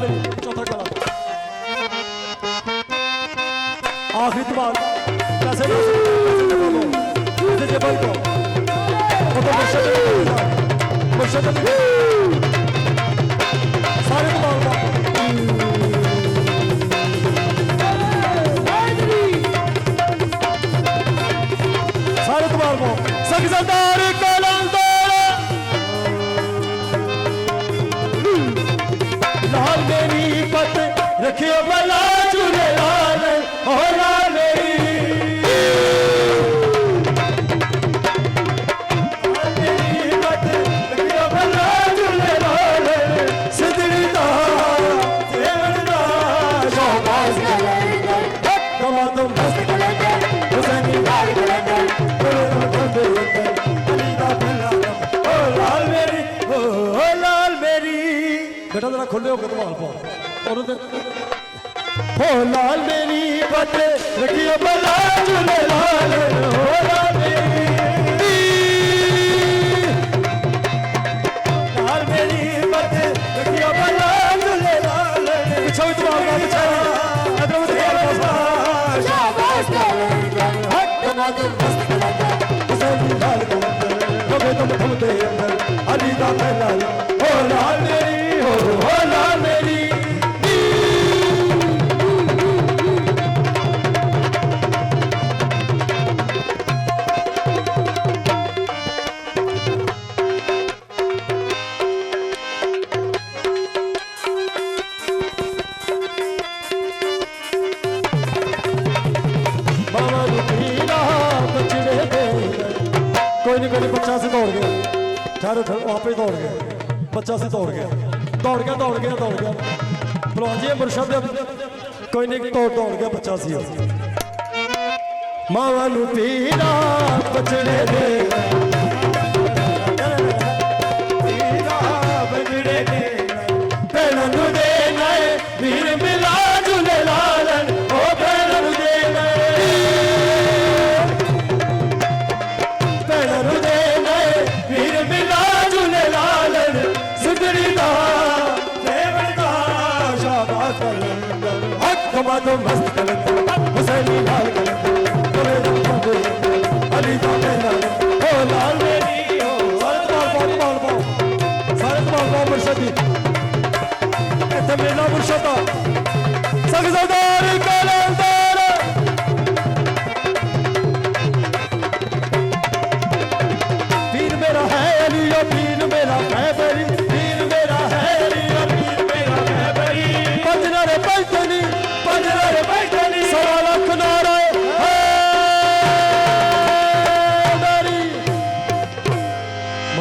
मेरी चौथा गला आखिरी दबाव कैसे जबल को वो तो मुर्शद सारे दबाव सारे दबाव को सरदार लाल मेरी पत रखियो भला झूले लाल ओ लाल मेरी पत रखियो भला झूले लाल सिद्धि दा देवन दा शाबाश कमा तुम मस्त कलंदर हुसैनी लाल कलंदर अली दा भला ओ लाल मेरी ओ लाल मेरी बेटा जरा खुले होकर दबाल पाओ और हो लाल मेरी पत रखियो भला झूले लाल हो लाल मेरी पत रखियो भला झूले लाल पिछो दबाल का पिछो अदर दबाल शाबाश हट कमा तुम मस्त कलंदर हुसैनी लाल कलंदर कबे तुम घूमते अंदर अली दा पहला हो लाल मेरी हो लाल मेरी कोई नहीं 50 से दौड़ गया ठहरो वहाँ पे दौड़ गया 50 से दौड़ गया पहलवान जी मुर्शद कोई नहीं दौड़ गया 85 मावा नू पीरा बचड़े दे वीर मिला झूले लालन ओ भैरव दे वीर मिला झूले लालन सिद्धि दा देवन दा शाबाश कलंदर हक कमा तो मस्त